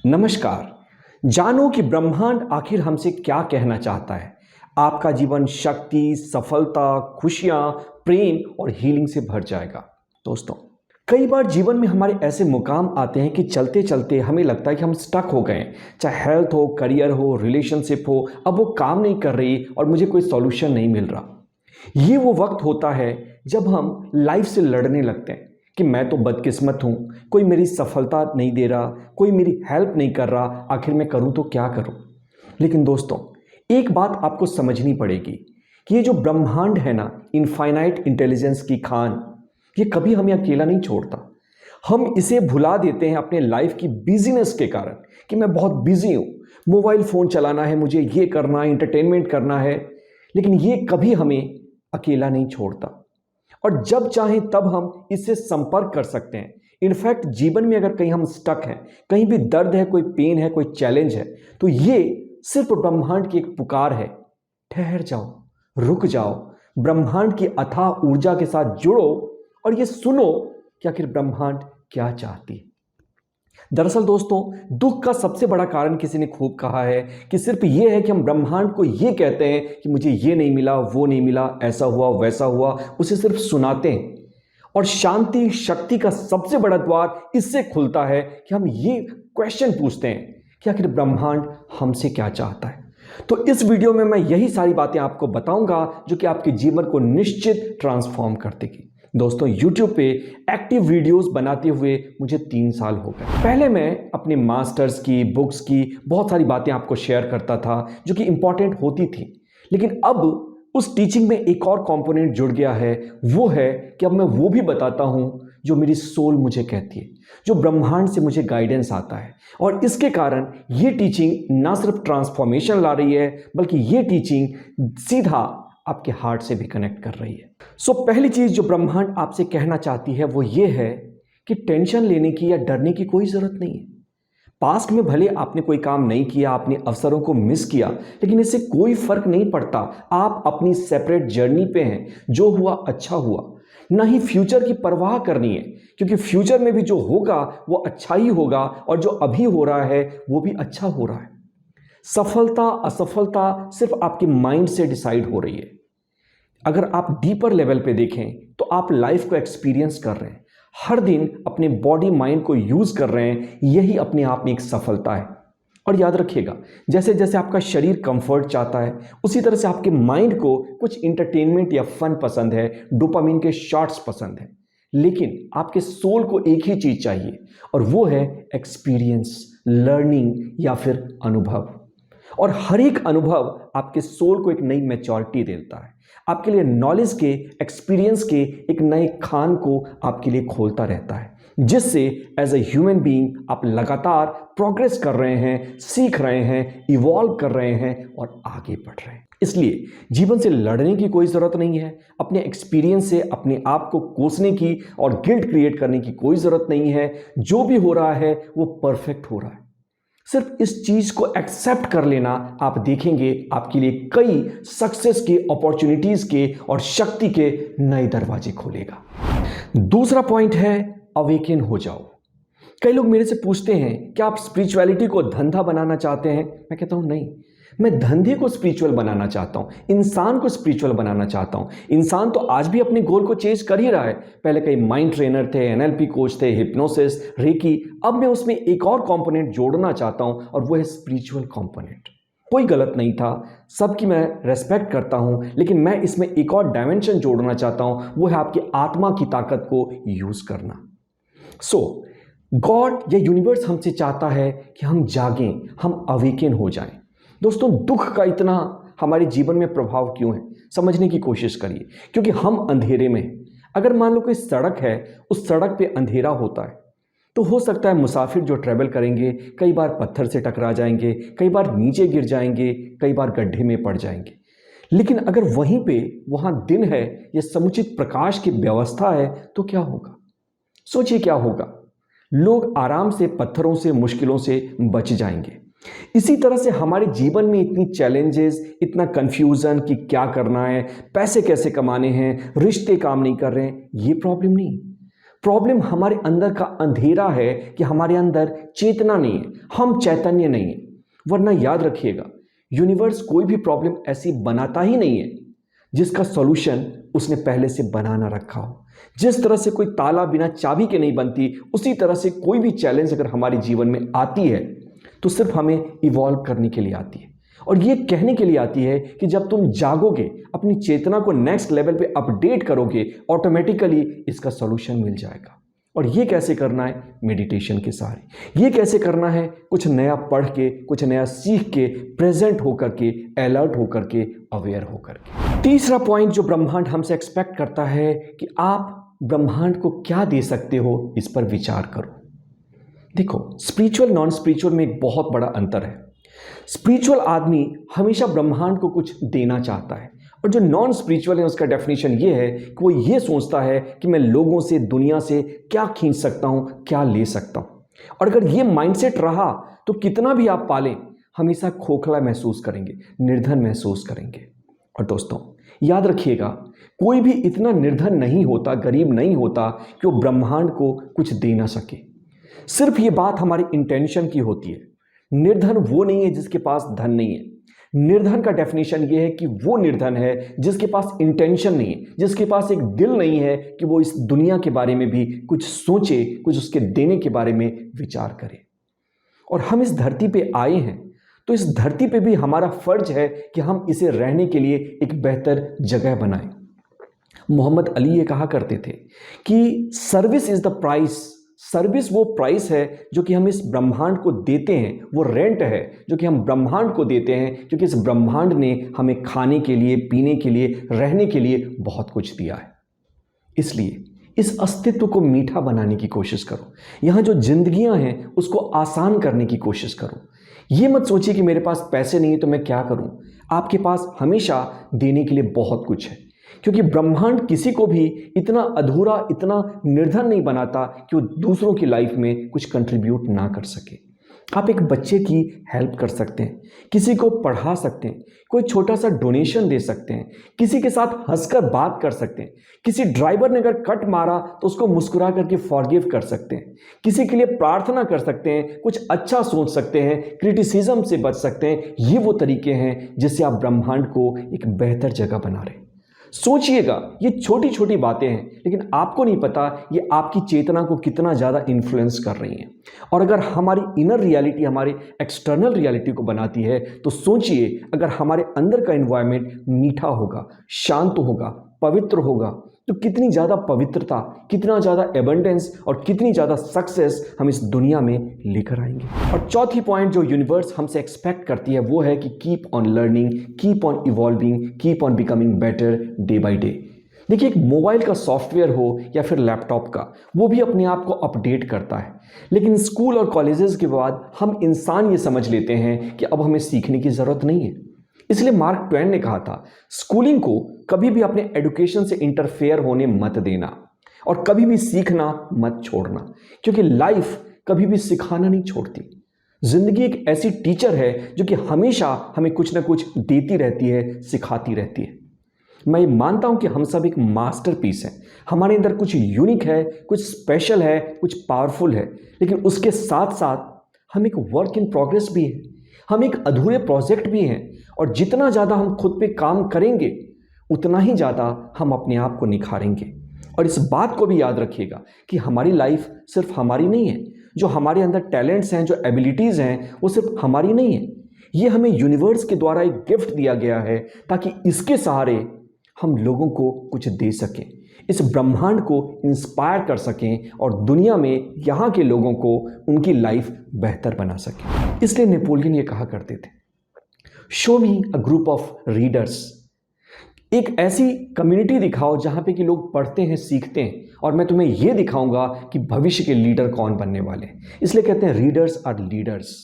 नमस्कार। जानो कि ब्रह्मांड आखिर हमसे क्या कहना चाहता है। आपका जीवन शक्ति, सफलता, खुशियां, प्रेम और हीलिंग से भर जाएगा। दोस्तों, कई बार जीवन में हमारे ऐसे मुकाम आते हैं कि चलते चलते हमें लगता है कि हम स्टक हो गए हैं। चाहे हेल्थ हो, करियर हो, रिलेशनशिप हो, अब वो काम नहीं कर रही और मुझे कोई सॉल्यूशन नहीं मिल रहा। ये वो वक्त होता है जब हम लाइफ से लड़ने लगते हैं कि मैं तो बदकिस्मत हूँ, कोई मेरी सफलता नहीं दे रहा, कोई मेरी हेल्प नहीं कर रहा, आखिर मैं करूँ तो क्या करूँ। लेकिन दोस्तों, एक बात आपको समझनी पड़ेगी कि ये जो ब्रह्मांड है ना, इनफाइनाइट इंटेलिजेंस की खान, ये कभी हमें अकेला नहीं छोड़ता। हम इसे भुला देते हैं अपने लाइफ की बिजीनेस के कारण कि मैं बहुत बिजी हूँ, मोबाइल फ़ोन चलाना है, मुझे ये करना है, इंटरटेनमेंट करना है। लेकिन ये कभी हमें अकेला नहीं छोड़ता और जब चाहें तब हम इससे संपर्क कर सकते हैं। इनफैक्ट जीवन में अगर कहीं हम स्टक हैं, कहीं भी दर्द है, कोई पेन है, कोई चैलेंज है, तो ये सिर्फ ब्रह्मांड की एक पुकार है। ठहर जाओ, रुक जाओ, ब्रह्मांड की अथाह ऊर्जा के साथ जुड़ो और ये सुनो कि आखिर ब्रह्मांड क्या चाहती है। दरअसल दोस्तों, दुख का सबसे बड़ा कारण किसी ने खूब कहा है कि सिर्फ ये है कि हम ब्रह्मांड को ये कहते हैं कि मुझे ये नहीं मिला, वो नहीं मिला, ऐसा हुआ, वैसा हुआ, उसे सिर्फ सुनाते हैं। और शांति शक्ति का सबसे बड़ा द्वार इससे खुलता है कि हम ये क्वेश्चन पूछते हैं कि आखिर ब्रह्मांड हमसे क्या चाहता है। तो इस वीडियो में मैं यही सारी बातें आपको बताऊंगा जो कि आपके जीवन को निश्चित ट्रांसफॉर्म कर देगी। दोस्तों, YouTube पे एक्टिव वीडियोस बनाते हुए मुझे 3 साल हो गए। पहले मैं अपने मास्टर्स की, बुक्स की बहुत सारी बातें आपको शेयर करता था जो कि इंपॉर्टेंट होती थी। लेकिन अब उस टीचिंग में एक और कंपोनेंट जुड़ गया है। वो है कि अब मैं वो भी बताता हूं जो मेरी सोल मुझे कहती है, जो ब्रह्मांड से मुझे गाइडेंस आता है। और इसके कारण ये टीचिंग ना सिर्फ ट्रांसफॉर्मेशन ला रही है, बल्कि ये टीचिंग सीधा आपके हार्ट से भी कनेक्ट कर रही है। सो पहली चीज जो ब्रह्मांड आपसे कहना चाहती है वो ये है कि टेंशन लेने की या डरने की कोई जरूरत नहीं है। पास्ट में भले आपने कोई काम नहीं किया, आपने अवसरों को मिस किया, लेकिन इससे कोई फर्क नहीं पड़ता। आप अपनी सेपरेट जर्नी पे हैं। जो हुआ अच्छा हुआ। ना ही फ्यूचर की परवाह करनी है, क्योंकि फ्यूचर में भी जो होगा वो अच्छा ही होगा और जो अभी हो रहा है वो भी अच्छा हो रहा है। सफलता असफलता सिर्फ आपके माइंड से डिसाइड हो रही है। अगर आप डीपर लेवल पे देखें तो आप लाइफ को एक्सपीरियंस कर रहे हैं, हर दिन अपने बॉडी माइंड को यूज कर रहे हैं। यही अपने आप में एक सफलता है। और याद रखिएगा, जैसे जैसे आपका शरीर कंफर्ट चाहता है, उसी तरह से आपके माइंड को कुछ इंटरटेनमेंट या फन पसंद है, डोपामिन के शॉट्स पसंद है। लेकिन आपके सोल को एक ही चीज चाहिए और वो है एक्सपीरियंस, लर्निंग या फिर अनुभव। और हर एक अनुभव आपके सोल को एक नई मैच्योरिटी देता है, आपके लिए नॉलेज के, एक्सपीरियंस के एक नए खान को आपके लिए खोलता रहता है, जिससे एज ए ह्यूमन बीइंग आप लगातार प्रोग्रेस कर रहे हैं, सीख रहे हैं, इवॉल्व कर रहे हैं और आगे बढ़ रहे हैं। इसलिए जीवन से लड़ने की कोई जरूरत नहीं है, अपने एक्सपीरियंस से अपने आप को कोसने की और गिल्ट क्रिएट करने की कोई जरूरत नहीं है। जो भी हो रहा है वो परफेक्ट हो रहा है। सिर्फ इस चीज को एक्सेप्ट कर लेना, आप देखेंगे आपके लिए कई सक्सेस के, अपॉर्चुनिटीज के और शक्ति के नए दरवाजे खोलेगा। दूसरा पॉइंट है अवेकन हो जाओ। कई लोग मेरे से पूछते हैं क्या आप स्पिरिचुअलिटी को धंधा बनाना चाहते हैं। मैं कहता हूं नहीं, मैं धंधे को स्पिरिचुअल बनाना चाहता हूं, इंसान को स्पिरिचुअल बनाना चाहता हूं। इंसान तो आज भी अपने गोल को चेंज कर ही रहा है। पहले कई माइंड ट्रेनर थे, एनएलपी कोच थे, हिप्नोसिस, रेकी। अब मैं उसमें एक और कंपोनेंट जोड़ना चाहता हूं और वो है स्पिरिचुअल कंपोनेंट। कोई गलत नहीं था, सबकी मैं रेस्पेक्ट करता हूं, लेकिन मैं इसमें एक और डायमेंशन जोड़ना चाहता हूं, वो है आपकी आत्मा की ताकत को यूज करना। गॉड या यूनिवर्स हमसे चाहता है कि हम जागें, हम अवेकन हो जाएं। दोस्तों, दुख का इतना हमारे जीवन में प्रभाव क्यों है, समझने की कोशिश करिए। क्योंकि हम अंधेरे में हैं। अगर मान लो कोई सड़क है, उस सड़क पे अंधेरा होता है, तो हो सकता है मुसाफिर जो ट्रैवल करेंगे कई बार पत्थर से टकरा जाएंगे, कई बार नीचे गिर जाएंगे, कई बार गड्ढे में पड़ जाएंगे। लेकिन अगर वहीं पे वहां दिन है या समुचित प्रकाश की व्यवस्था है तो क्या होगा? सोचिए क्या होगा। लोग आराम से पत्थरों से, मुश्किलों से बच जाएंगे। इसी तरह से हमारे जीवन में इतनी चैलेंजेस, इतना कंफ्यूजन कि क्या करना है, पैसे कैसे कमाने हैं, रिश्ते काम नहीं कर रहे हैं, ये प्रॉब्लम नहीं। प्रॉब्लम हमारे अंदर का अंधेरा है कि हमारे अंदर चेतना नहीं है, हम चैतन्य नहीं है। वरना याद रखिएगा, यूनिवर्स कोई भी प्रॉब्लम ऐसी बनाता ही नहीं है जिसका सॉल्यूशन उसने पहले से बनाना रखा हो। जिस तरह से कोई ताला बिना चाबी के नहीं बनती, उसी तरह से कोई भी चैलेंज अगर हमारे जीवन में आती है तो सिर्फ हमें इवॉल्व करने के लिए आती है, और ये कहने के लिए आती है कि जब तुम जागोगे, अपनी चेतना को नेक्स्ट लेवल पे अपडेट करोगे, ऑटोमेटिकली इसका सॉल्यूशन मिल जाएगा। और ये कैसे करना है? मेडिटेशन के सहारे। ये कैसे करना है? कुछ नया पढ़ के, कुछ नया सीख के, प्रेजेंट होकर के, अलर्ट होकर के, अवेयर होकर के। तीसरा पॉइंट जो ब्रह्मांड हमसे एक्सपेक्ट करता है कि आप ब्रह्मांड को क्या दे सकते हो, इस पर विचार करो। देखो, स्पिरिचुअल नॉन स्पिरिचुअल में एक बहुत बड़ा अंतर है। स्पिरिचुअल आदमी हमेशा ब्रह्मांड को कुछ देना चाहता है, और जो नॉन स्पिरिचुअल है उसका डेफिनेशन ये है कि वो ये सोचता है कि मैं लोगों से, दुनिया से क्या खींच सकता हूं, क्या ले सकता हूं। और अगर ये माइंडसेट रहा तो कितना भी आप पालें, हमेशा खोखला महसूस करेंगे, निर्धन महसूस करेंगे। और दोस्तों याद रखिएगा, कोई भी इतना निर्धन नहीं होता, गरीब नहीं होता कि वो ब्रह्मांड को कुछ दे ना सके। सिर्फ ये बात हमारी इंटेंशन की होती है। निर्धन वो नहीं है जिसके पास धन नहीं है। निर्धन का डेफिनेशन ये है कि वो निर्धन है जिसके पास इंटेंशन नहीं है, जिसके पास एक दिल नहीं है कि वो इस दुनिया के बारे में भी कुछ सोचे, कुछ उसके देने के बारे में विचार करे। और हम इस धरती पे आए हैं तो इस धरती पे भी हमारा फर्ज है कि हम इसे रहने के लिए एक बेहतर जगह बनाएं। मोहम्मद अली ये कहा करते थे कि service is the price. Service वो प्राइस है जो कि हम इस ब्रह्मांड को देते हैं, वो रेंट है जो कि हम ब्रह्मांड को देते हैं, क्योंकि इस ब्रह्मांड ने हमें खाने के लिए, पीने के लिए, रहने के लिए बहुत कुछ दिया है। इसलिए इस अस्तित्व को मीठा बनाने की कोशिश करो। यहाँ जो जिंदगियां हैं उसको आसान करने की कोशिश करो। ये मत सोचिए कि मेरे पास पैसे नहीं है तो मैं क्या करूं। आपके पास हमेशा देने के लिए बहुत कुछ है, क्योंकि ब्रह्मांड किसी को भी इतना अधूरा, इतना निर्धन नहीं बनाता कि वो दूसरों की लाइफ में कुछ कंट्रीब्यूट ना कर सके। आप एक बच्चे की हेल्प कर सकते हैं, किसी को पढ़ा सकते हैं, कोई छोटा सा डोनेशन दे सकते हैं, किसी के साथ हंसकर बात कर सकते हैं, किसी ड्राइवर ने अगर कट मारा तो उसको मुस्कुरा करके फॉरगिव कर सकते हैं, किसी के लिए प्रार्थना कर सकते हैं, कुछ अच्छा सोच सकते हैं, क्रिटिसिज्म से बच सकते हैं। ये वो तरीके हैं जिससे आप ब्रह्मांड को एक बेहतर जगह बना रहे हैं। सोचिएगा, ये छोटी छोटी बातें हैं, लेकिन आपको नहीं पता ये आपकी चेतना को कितना ज़्यादा इन्फ्लुएंस कर रही हैं। और अगर हमारी इनर रियलिटी हमारी एक्सटर्नल रियलिटी को बनाती है, तो सोचिए अगर हमारे अंदर का एनवायरनमेंट मीठा होगा, शांत होगा, पवित्र होगा, तो कितनी ज़्यादा पवित्रता, कितना ज़्यादा एबंडेंस और कितनी ज़्यादा सक्सेस हम इस दुनिया में लेकर आएंगे। और चौथी पॉइंट जो यूनिवर्स हमसे एक्सपेक्ट करती है वो है कि keep on learning, keep on evolving, keep on becoming better day by day. देखिए, एक मोबाइल का सॉफ्टवेयर हो या फिर लैपटॉप का, वो भी अपने आप को अपडेट करता है। लेकिन स्कूल और कॉलेजेस के बाद हम इंसान ये समझ लेते हैं कि अब हमें सीखने की ज़रूरत नहीं है। इसलिए मार्क ट्वेन ने कहा था, स्कूलिंग को कभी भी अपने एजुकेशन से इंटरफेयर होने मत देना, और कभी भी सीखना मत छोड़ना, क्योंकि लाइफ कभी भी सिखाना नहीं छोड़ती। जिंदगी एक ऐसी टीचर है जो कि हमेशा हमें कुछ ना कुछ देती रहती है, सिखाती रहती है। मैं ये मानता हूं कि हम सब एक मास्टरपीस हैं। हमारे अंदर कुछ यूनिक है, कुछ स्पेशल है, कुछ पावरफुल है, लेकिन उसके साथ साथ हम एक वर्क इन प्रोग्रेस भी है, हम एक अधूरे प्रोजेक्ट भी हैं। और जितना ज़्यादा हम खुद पे काम करेंगे उतना ही ज़्यादा हम अपने आप को निखारेंगे। और इस बात को भी याद रखिएगा कि हमारी लाइफ सिर्फ हमारी नहीं है। जो हमारे अंदर टैलेंट्स हैं, जो एबिलिटीज़ हैं, वो सिर्फ हमारी नहीं है। ये हमें यूनिवर्स के द्वारा एक गिफ्ट दिया गया है ताकि इसके सहारे हम लोगों को कुछ दे सकें, इस ब्रह्मांड को इंस्पायर कर सकें और दुनिया में यहाँ के लोगों को उनकी लाइफ बेहतर बना सकें। इसलिए नेपोलियन ये कहा करते थे, show me a group of readers. एक ऐसी कम्युनिटी दिखाओ जहाँ पे कि लोग पढ़ते हैं, सीखते हैं, और मैं तुम्हें ये दिखाऊंगा कि भविष्य के लीडर कौन बनने वाले हैं। इसलिए कहते हैं रीडर्स आर लीडर्स।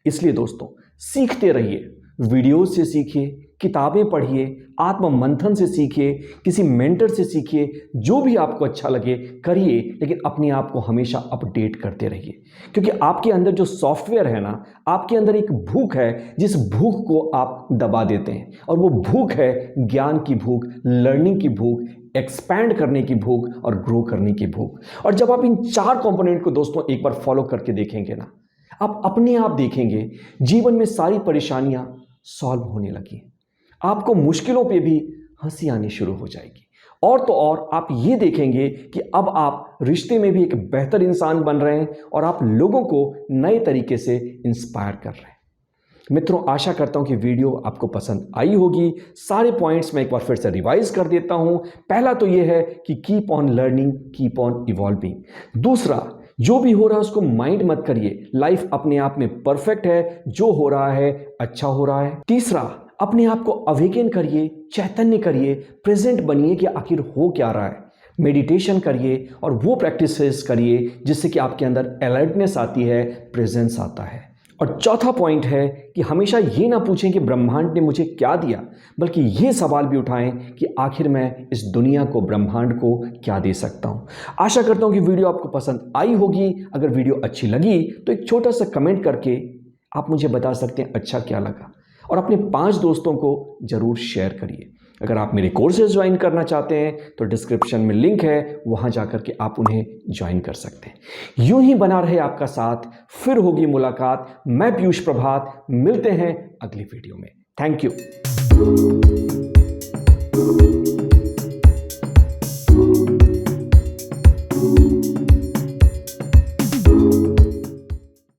इसलिए दोस्तों सीखते रहिए, वीडियोज से सीखिए, किताबें पढ़िए, आत्म मंथन से सीखिए, किसी मेंटर से सीखिए, जो भी आपको अच्छा लगे करिए, लेकिन अपने आप को हमेशा अपडेट करते रहिए। क्योंकि आपके अंदर जो सॉफ्टवेयर है ना, आपके अंदर एक भूख है, जिस भूख को आप दबा देते हैं, और वो भूख है ज्ञान की भूख, लर्निंग की भूख, एक्सपैंड करने की भूख और ग्रो करने की भूख। और जब आप इन 4 कंपोनेंट को दोस्तों एक बार फॉलो करके देखेंगे ना, आप अपने आप देखेंगे जीवन में सारी परेशानियां सॉल्व होने लगी। आपको मुश्किलों पे भी हंसी आनी शुरू हो जाएगी। और तो और आप ये देखेंगे कि अब आप रिश्ते में भी एक बेहतर इंसान बन रहे हैं और आप लोगों को नए तरीके से इंस्पायर कर रहे हैं। मित्रों, आशा करता हूं कि वीडियो आपको पसंद आई होगी। सारे पॉइंट्स मैं एक बार फिर से रिवाइज कर देता हूं। पहला तो यह है कि keep on learning, keep on evolving. दूसरा, जो भी हो रहा है उसको माइंड मत करिए, लाइफ अपने आप में परफेक्ट है, जो हो रहा है अच्छा हो रहा है। तीसरा, अपने आप को अवेकन करिए, चैतन्य करिए, प्रेजेंट बनिए कि आखिर हो क्या रहा है। मेडिटेशन करिए और वो प्रैक्टिसेस करिए जिससे कि आपके अंदर अलर्टनेस आती है, प्रेजेंस आता है। और चौथा पॉइंट है कि हमेशा ये ना पूछें कि ब्रह्मांड ने मुझे क्या दिया, बल्कि ये सवाल भी उठाएं कि आखिर मैं इस दुनिया को, ब्रह्मांड को क्या दे सकता हूं। आशा करता हूं कि वीडियो आपको पसंद आई होगी। अगर वीडियो अच्छी लगी तो एक छोटा सा कमेंट करके आप मुझे बता सकते हैं अच्छा क्या लगा, और अपने 5 दोस्तों को जरूर शेयर करिए। अगर आप मेरे कोर्सेज ज्वाइन करना चाहते हैं तो डिस्क्रिप्शन में लिंक है, वहां जाकर के आप उन्हें ज्वाइन कर सकते हैं। यूं ही बना रहे आपका साथ, फिर होगी मुलाकात। मैं पीयूष प्रभात, मिलते हैं अगली वीडियो में। Thank you.